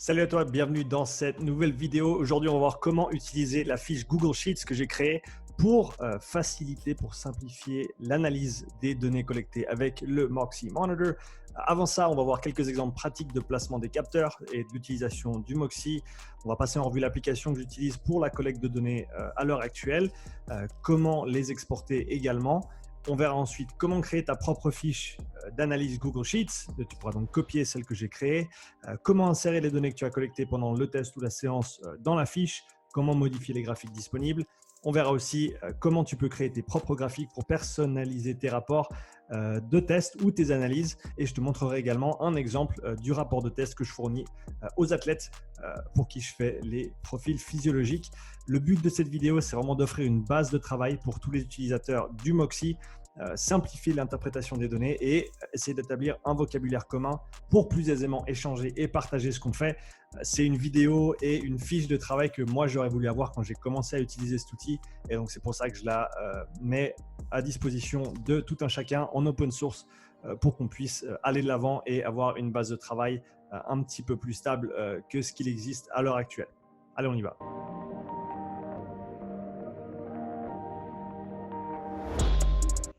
Salut à toi, bienvenue dans cette nouvelle vidéo. Aujourd'hui, on va voir comment utiliser la fiche Google Sheets que j'ai créée pour faciliter, pour simplifier l'analyse des données collectées avec le Moxie Monitor. Avant ça, on va voir quelques exemples pratiques de placement des capteurs et d'utilisation du Moxie. On va passer en revue l'application que j'utilise pour la collecte de données à l'heure actuelle, comment les exporter également. On verra ensuite comment créer ta propre fiche d'analyse Google Sheets. Tu pourras donc copier celle que j'ai créée. Comment insérer les données que tu as collectées pendant le test ou la séance dans la fiche. Comment modifier les graphiques disponibles. On verra aussi comment tu peux créer tes propres graphiques pour personnaliser tes rapports de test ou tes analyses. Et je te montrerai également un exemple du rapport de test que je fournis aux athlètes pour qui je fais les profils physiologiques. Le but de cette vidéo, c'est vraiment d'offrir une base de travail pour tous les utilisateurs du Moxie, simplifier l'interprétation des données et essayer d'établir un vocabulaire commun pour plus aisément échanger et partager ce qu'on fait. C'est une vidéo et une fiche de travail que moi j'aurais voulu avoir quand j'ai commencé à utiliser cet outil, et donc c'est pour ça que je la mets à disposition de tout un chacun en open source pour qu'on puisse aller de l'avant et avoir une base de travail un petit peu plus stable que ce qu'il existe à l'heure actuelle. Allez, on y va.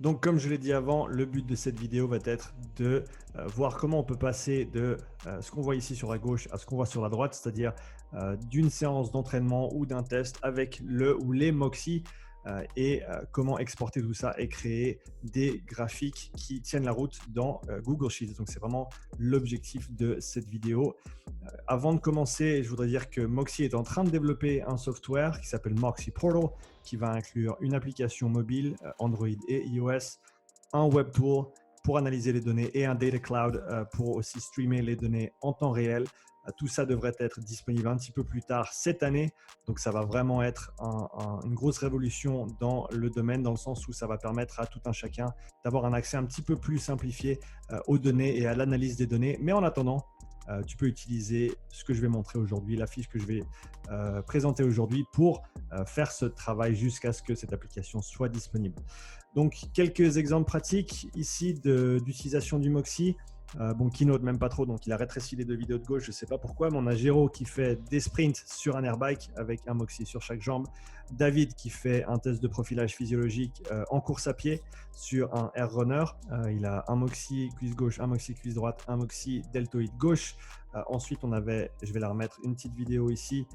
Donc, comme je l'ai dit avant, le but de cette vidéo va être de voir comment on peut passer de ce qu'on voit ici sur la gauche à ce qu'on voit sur la droite, c'est-à-dire d'une séance d'entraînement ou d'un test avec le ou les Moxie et comment exporter tout ça et créer des graphiques qui tiennent la route dans Google Sheets. Donc, c'est vraiment l'objectif de cette vidéo. Avant de commencer, je voudrais dire que Moxie est en train de développer un software qui s'appelle Moxie Portal, qui va inclure une application mobile Android et iOS, un web tool pour analyser les données et un data cloud pour aussi streamer les données en temps réel. Tout ça devrait être disponible un petit peu plus tard cette année. Donc, ça va vraiment être une grosse révolution dans le domaine, dans le sens où ça va permettre à tout un chacun d'avoir un accès un petit peu plus simplifié aux données et à l'analyse des données. Mais en attendant, tu peux utiliser ce que je vais montrer aujourd'hui, la fiche que je vais présenter aujourd'hui pour faire ce travail jusqu'à ce que cette application soit disponible. Donc, quelques exemples pratiques ici d'utilisation du Moxie. Keynote, même pas trop, donc il a rétréci les deux vidéos de gauche, je ne sais pas pourquoi, mais on a Géraud qui fait des sprints sur un airbike avec un Moxie sur chaque jambe, David qui fait un test de profilage physiologique en course à pied sur un air runner, il a un Moxie cuisse gauche, un Moxie cuisse droite, un Moxie deltoïde gauche. Ensuite on avait, je vais la remettre, une petite vidéo ici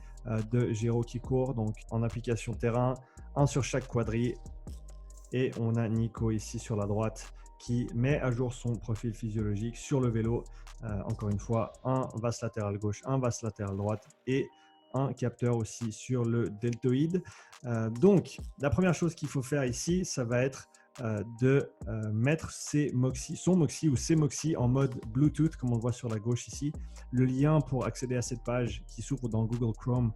de Géraud qui court, donc en application terrain, un sur chaque quadri, et on a Nico ici sur la droite qui met à jour son profil physiologique sur le vélo. Encore une fois, un vaste latéral gauche, un vaste latéral droite et un capteur aussi sur le deltoïde. Donc, la première chose qu'il faut faire ici, ça va être de mettre son Moxie ou ses Moxie en mode Bluetooth, comme on le voit sur la gauche ici. Le lien pour accéder à cette page qui s'ouvre dans Google Chrome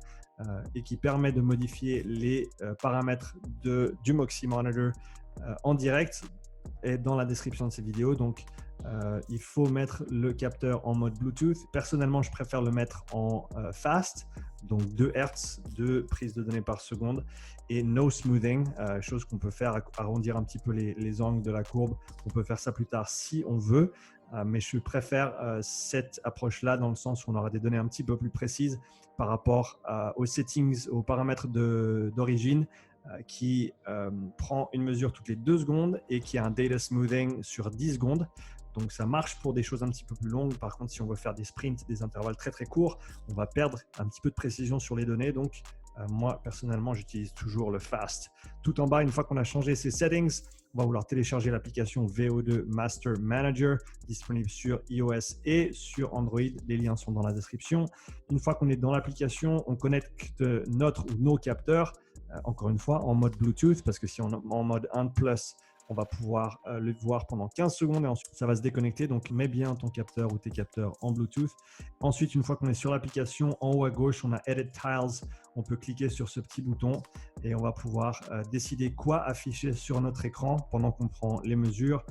et qui permet de modifier les paramètres du Moxie Monitor en direct est dans la description de cette vidéo. Donc, il faut mettre le capteur en mode Bluetooth. Personnellement, je préfère le mettre en fast, donc 2 Hz de prise de données par seconde et no smoothing, chose qu'on peut faire, arrondir un petit peu les angles de la courbe. On peut faire ça plus tard si on veut, mais je préfère cette approche-là dans le sens où on aura des données un petit peu plus précises par rapport aux settings, aux paramètres d'origine qui prend une mesure toutes les 2 secondes et qui a un data smoothing sur 10 secondes. Donc ça marche pour des choses un petit peu plus longues. Par contre, si on veut faire des sprints, des intervalles très très courts, on va perdre un petit peu de précision sur les données. Donc moi personnellement, j'utilise toujours le fast. Tout en bas, une fois qu'on a changé ces settings, on va vouloir télécharger l'application VO2 Master Manager, disponible sur iOS et sur Android. Les liens sont dans la description. Une fois qu'on est dans l'application, on connecte notre ou nos capteurs, encore une fois en mode Bluetooth, parce que si on est en mode 1+, on va pouvoir le voir pendant 15 secondes et ensuite ça va se déconnecter. Donc mets bien ton capteur ou tes capteurs en Bluetooth. Ensuite, une fois qu'on est sur l'application, en haut à gauche, on a Edit Tiles. On peut cliquer sur ce petit bouton et on va pouvoir décider quoi afficher sur notre écran pendant qu'on prend les mesures.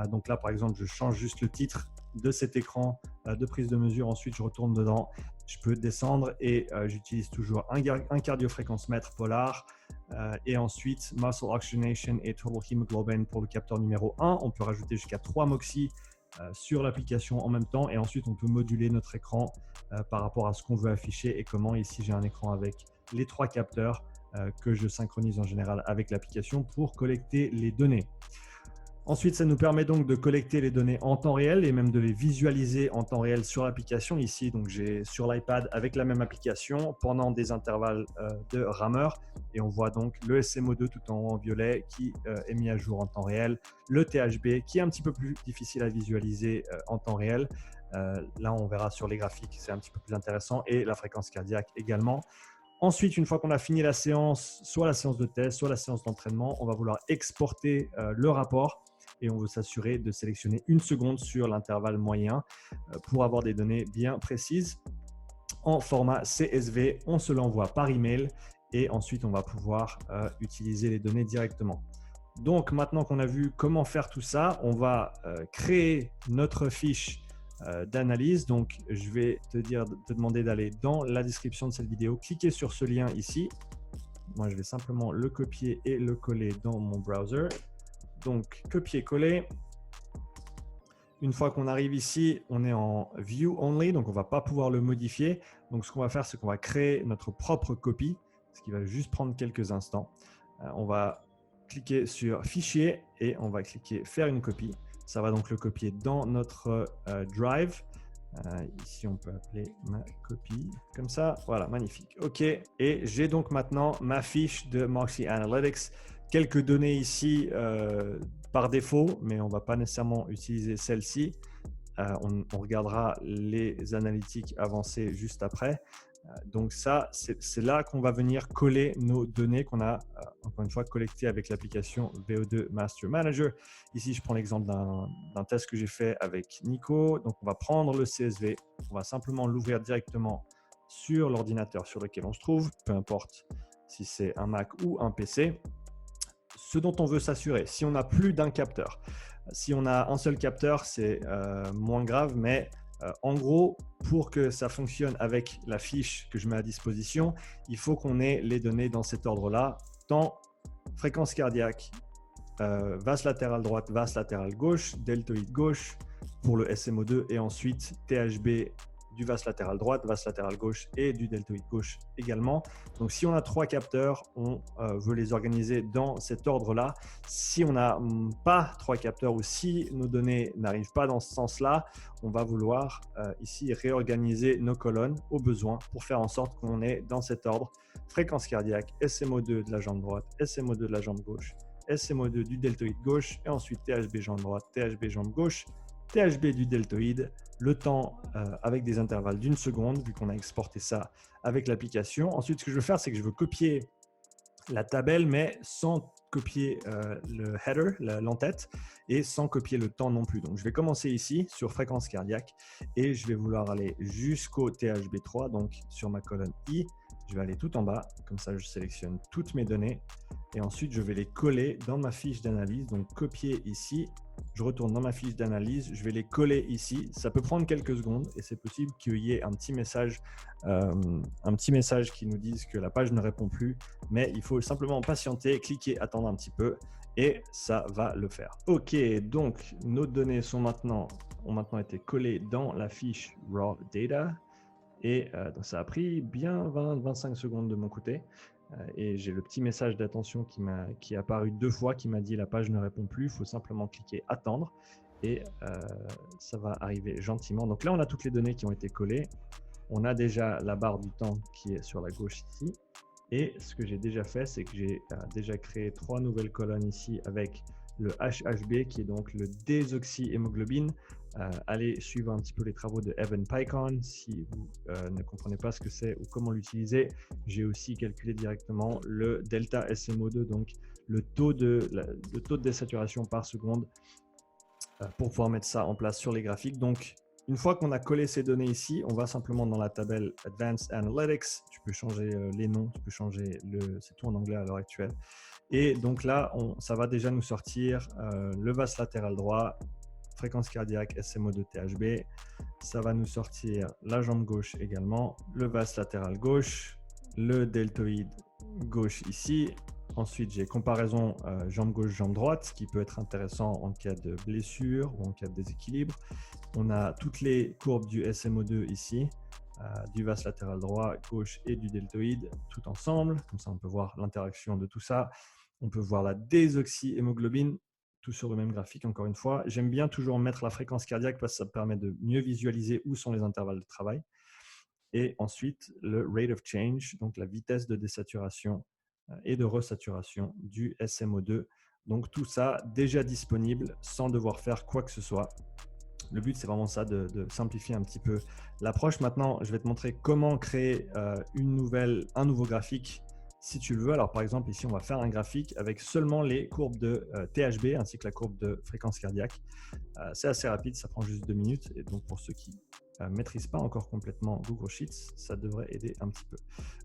Donc là, par exemple, je change juste le titre de cet écran de prise de mesure. Ensuite, je retourne dedans. Je peux descendre et j'utilise toujours un cardiofréquence-mètre polar. Et ensuite, Muscle Oxygenation et Total Hemoglobin pour le capteur numéro 1. On peut rajouter jusqu'à 3 Moxie sur l'application en même temps et ensuite on peut moduler notre écran par rapport à ce qu'on veut afficher et comment. Ici, j'ai un écran avec les 3 capteurs que je synchronise en général avec l'application pour collecter les données. Ensuite, ça nous permet donc de collecter les données en temps réel et même de les visualiser en temps réel sur l'application. Ici, donc j'ai sur l'iPad avec la même application pendant des intervalles de rameur et on voit donc le SMO2 tout en haut en violet qui est mis à jour en temps réel, le THB qui est un petit peu plus difficile à visualiser en temps réel. Là, on verra sur les graphiques, c'est un petit peu plus intéressant et la fréquence cardiaque également. Ensuite, une fois qu'on a fini la séance, soit la séance de test, soit la séance d'entraînement, on va vouloir exporter le rapport et on veut s'assurer de sélectionner 1 seconde sur l'intervalle moyen pour avoir des données bien précises. En format CSV, on se l'envoie par email et ensuite on va pouvoir utiliser les données directement. Donc maintenant qu'on a vu comment faire tout ça, on va créer notre fiche d'analyse. Donc je vais te demander d'aller dans la description de cette vidéo, cliquer sur ce lien ici. Moi je vais simplement le copier et le coller dans mon browser. Donc copier-coller. Une fois qu'on arrive ici, on est en View Only, donc on ne va pas pouvoir le modifier. Donc ce qu'on va faire, c'est qu'on va créer notre propre copie, ce qui va juste prendre quelques instants. On va cliquer sur Fichier et on va cliquer Faire une copie. Ça va donc le copier dans notre Drive. Ici, on peut appeler ma copie comme ça. Voilà, magnifique. OK. Et j'ai donc maintenant ma fiche de Moxie Analytics. Quelques données ici par défaut, mais on ne va pas nécessairement utiliser celle-ci. On regardera les analytiques avancées juste après. Donc ça, c'est là qu'on va venir coller nos données qu'on a, encore une fois, collectées avec l'application VO2 Master Manager. Ici, je prends l'exemple d'un test que j'ai fait avec Nico. Donc, on va prendre le CSV, on va simplement l'ouvrir directement sur l'ordinateur sur lequel on se trouve, peu importe si c'est un Mac ou un PC. Ce dont on veut s'assurer, si on n'a plus d'un capteur, si on a un seul capteur, c'est moins grave, mais en gros, pour que ça fonctionne avec la fiche que je mets à disposition, il faut qu'on ait les données dans cet ordre-là, temps, fréquence cardiaque, vaste latérale droite, vaste latérale gauche, deltoïde gauche pour le SMO2 et ensuite THB du vaste latéral droite, vaste latéral gauche et du deltoïde gauche également. Donc si on a 3 capteurs, on veut les organiser dans cet ordre-là. Si on n'a pas 3 capteurs ou si nos données n'arrivent pas dans ce sens-là, on va vouloir ici réorganiser nos colonnes au besoin pour faire en sorte qu'on est dans cet ordre. Fréquence cardiaque, SMO2 de la jambe droite, SMO2 de la jambe gauche, SMO2 du deltoïde gauche et ensuite THB jambe droite, THB jambe gauche, THB du deltoïde, le temps avec des intervalles d'1 seconde, vu qu'on a exporté ça avec l'application. Ensuite, ce que je veux faire, c'est que je veux copier la tabelle, mais sans copier le header, l'entête, et sans copier le temps non plus. Donc, je vais commencer ici sur fréquence cardiaque et je vais vouloir aller jusqu'au THB3, donc sur ma colonne I. Je vais aller tout en bas, comme ça je sélectionne toutes mes données et ensuite je vais les coller dans ma fiche d'analyse. Donc copier ici, je retourne dans ma fiche d'analyse, je vais les coller ici. Ça peut prendre quelques secondes et c'est possible qu'il y ait un petit message qui nous dise que la page ne répond plus, mais il faut simplement patienter, cliquer, attendre un petit peu et ça va le faire. OK, donc nos données ont maintenant été collées dans la fiche Raw Data. Et donc ça a pris bien 20-25 secondes de mon côté. Et j'ai le petit message d'attention qui est apparu 2 fois, qui m'a dit la page ne répond plus, il faut simplement cliquer attendre et ça va arriver gentiment. Donc là, on a toutes les données qui ont été collées. On a déjà la barre du temps qui est sur la gauche ici. Et ce que j'ai déjà fait, c'est que j'ai déjà créé 3 nouvelles colonnes ici avec le HHB qui est donc le désoxyhémoglobine. Allez suivre un petit peu les travaux de Evan Pycon si vous ne comprenez pas ce que c'est ou comment l'utiliser. J'ai aussi calculé directement le delta SMO2, donc le taux de désaturation par seconde pour pouvoir mettre ça en place sur les graphiques. Donc, une fois qu'on a collé ces données ici, on va simplement dans la tabelle Advanced Analytics. Tu peux changer les noms, tu peux changer c'est tout en anglais à l'heure actuelle. Et donc là, ça va déjà nous sortir le vaste latéral droit, fréquence cardiaque, SMO2 THB. Ça va nous sortir la jambe gauche également, le vaste latéral gauche, le deltoïde gauche ici, Ensuite, j'ai comparaison jambe gauche, jambe droite, ce qui peut être intéressant en cas de blessure ou en cas de déséquilibre. On a toutes les courbes du SMO2 ici, du vaste latéral droit, gauche et du deltoïde, tout ensemble. Comme ça, on peut voir l'interaction de tout ça. On peut voir la désoxyhémoglobine, tout sur le même graphique, encore une fois. J'aime bien toujours mettre la fréquence cardiaque parce que ça permet de mieux visualiser où sont les intervalles de travail. Et ensuite, le rate of change, donc la vitesse de désaturation et de resaturation du SMO2. Donc tout ça déjà disponible sans devoir faire quoi que ce soit. Le but, c'est vraiment ça, de simplifier un petit peu l'approche. Maintenant, je vais te montrer comment créer un nouveau graphique si tu le veux. Alors, par exemple, ici, on va faire un graphique avec seulement les courbes de THB ainsi que la courbe de fréquence cardiaque. C'est assez rapide, ça prend juste 2 minutes. Et donc, pour ceux qui ne maîtrisent pas encore complètement Google Sheets, ça devrait aider un petit peu.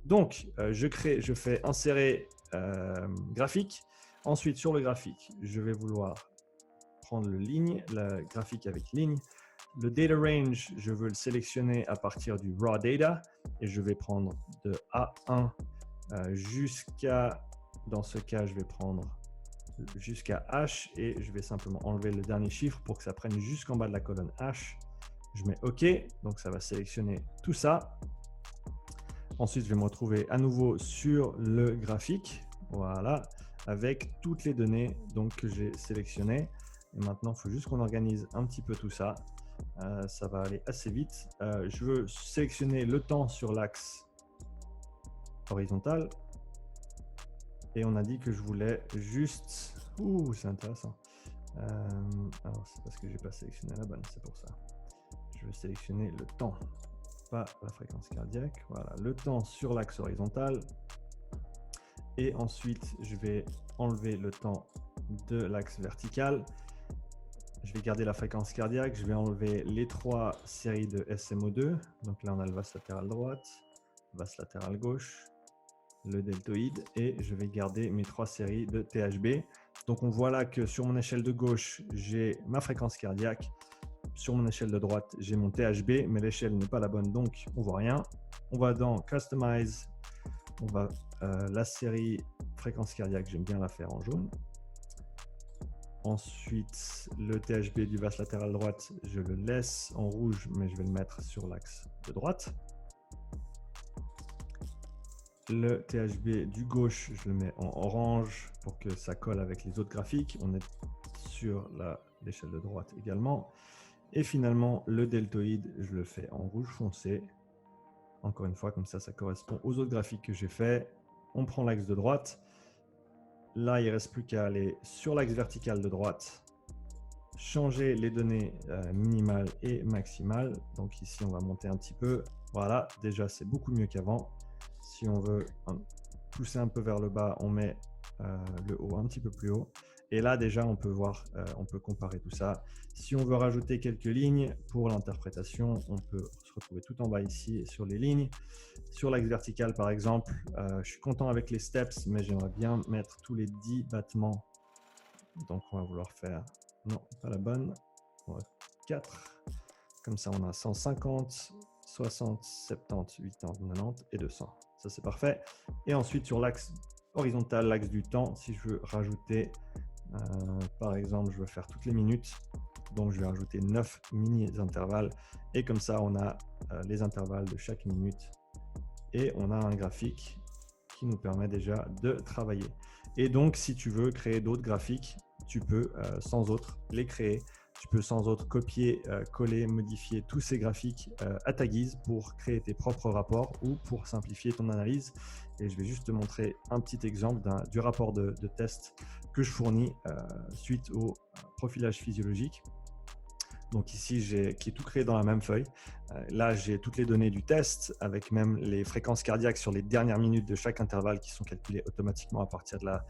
Donc, je fais insérer graphique. Ensuite, sur le graphique, je vais vouloir prendre le graphique avec ligne. Le data range, je veux le sélectionner à partir du raw data et je vais prendre de A1 jusqu'à, dans ce cas, je vais prendre jusqu'à H et je vais simplement enlever le dernier chiffre pour que ça prenne jusqu'en bas de la colonne H. Je mets OK, donc ça va sélectionner tout ça. Ensuite, je vais me retrouver à nouveau sur le graphique, voilà, avec toutes les données donc, que j'ai sélectionnées. Et maintenant, il faut juste qu'on organise un petit peu tout ça. Ça va aller assez vite. Je veux sélectionner le temps sur l'axe horizontal. Et on a dit que je voulais juste... Ouh, c'est intéressant. Alors, c'est parce que je n'ai pas sélectionné la bonne, c'est pour ça. Je veux sélectionner le temps, pas la fréquence cardiaque. Voilà, le temps sur l'axe horizontal. Et ensuite, je vais enlever le temps de l'axe vertical. Je vais garder la fréquence cardiaque. Je vais enlever les 3 séries de SMO2. Donc là, on a le vaste latéral droite, vaste latéral gauche, le deltoïde. Et je vais garder mes 3 séries de THB. Donc on voit là que sur mon échelle de gauche, j'ai ma fréquence cardiaque. Sur mon échelle de droite, j'ai mon THB, mais l'échelle n'est pas la bonne, donc on ne voit rien. On va dans Customize. On va la série fréquence cardiaque, j'aime bien la faire en jaune. Ensuite, le THB du vaste latéral droite, je le laisse en rouge, mais je vais le mettre sur l'axe de droite. Le THB du gauche, je le mets en orange pour que ça colle avec les autres graphiques. On est sur l'échelle de droite également. Et finalement, le deltoïde, je le fais en rouge foncé. Encore une fois, comme ça, ça correspond aux autres graphiques que j'ai fait. On prend l'axe de droite. Là, il ne reste plus qu'à aller sur l'axe vertical de droite, changer les données minimales et maximales. Donc ici, on va monter un petit peu. Voilà, déjà, c'est beaucoup mieux qu'avant. Si on veut pousser un peu vers le bas, on met le haut un petit peu plus haut. Et là, déjà, on peut voir, on peut comparer tout ça. Si on veut rajouter quelques lignes pour l'interprétation, on peut se retrouver tout en bas ici sur les lignes. Sur l'axe vertical, par exemple, je suis content avec les steps, mais j'aimerais bien mettre tous les 10 battements. Donc, on va vouloir faire, non, pas la bonne, on va 4. Comme ça, on a 150, 60, 70, 80, 90 et 200. Ça, c'est parfait. Et ensuite, sur l'axe horizontal, l'axe du temps, si je veux rajouter, par exemple, je veux faire toutes les minutes. Donc, je vais rajouter 9 mini-intervalles. Et comme ça, on a les intervalles de chaque minute. Et on a un graphique qui nous permet déjà de travailler. Et donc, si tu veux créer d'autres graphiques, tu peux sans autre les créer. Tu peux sans autre copier, coller, modifier tous ces graphiques à ta guise pour créer tes propres rapports ou pour simplifier ton analyse. Et je vais juste te montrer un petit exemple du rapport de test que je fournis suite au profilage physiologique. Donc ici, qui est tout créé dans la même feuille. Là, j'ai toutes les données du test avec même les fréquences cardiaques sur les dernières minutes de chaque intervalle qui sont calculées automatiquement à partir de la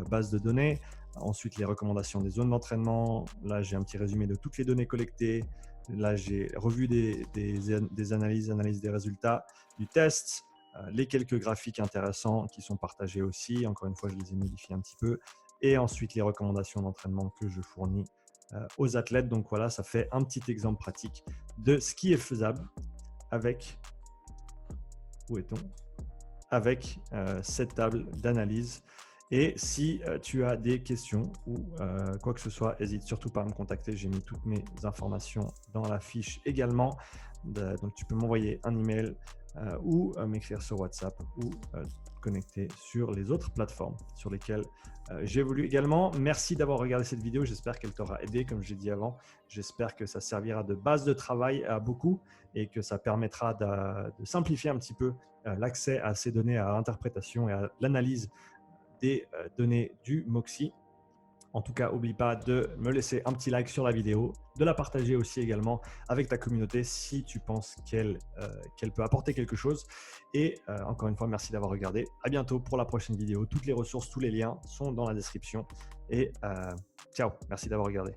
base de données. Ensuite, les recommandations des zones d'entraînement. Là, j'ai un petit résumé de toutes les données collectées. Là, j'ai revu des analyses des résultats du test. Les quelques graphiques intéressants qui sont partagés aussi. Encore une fois, je les ai modifiés un petit peu. Et ensuite, les recommandations d'entraînement que je fournis aux athlètes. Donc voilà, ça fait un petit exemple pratique de ce qui est faisable avec, où est-on ? Avec cette table d'analyse. Et si tu as des questions ou quoi que ce soit, n'hésite surtout pas à me contacter. J'ai mis toutes mes informations dans la fiche également. Donc, tu peux m'envoyer un email ou m'écrire sur WhatsApp ou te connecter sur les autres plateformes sur lesquelles j'évolue également. Merci d'avoir regardé cette vidéo. J'espère qu'elle t'aura aidé, comme j'ai dit avant. J'espère que ça servira de base de travail à beaucoup et que ça permettra de simplifier un petit peu l'accès à ces données, à l'interprétation et à l'analyse des données du Moxie. En tout cas, n'oublie pas de me laisser un petit like sur la vidéo, de la partager aussi également avec ta communauté si tu penses qu'elle peut apporter quelque chose. Et encore une fois, merci d'avoir regardé. À bientôt pour la prochaine vidéo. Toutes les ressources, tous les liens sont dans la description. Et ciao, merci d'avoir regardé.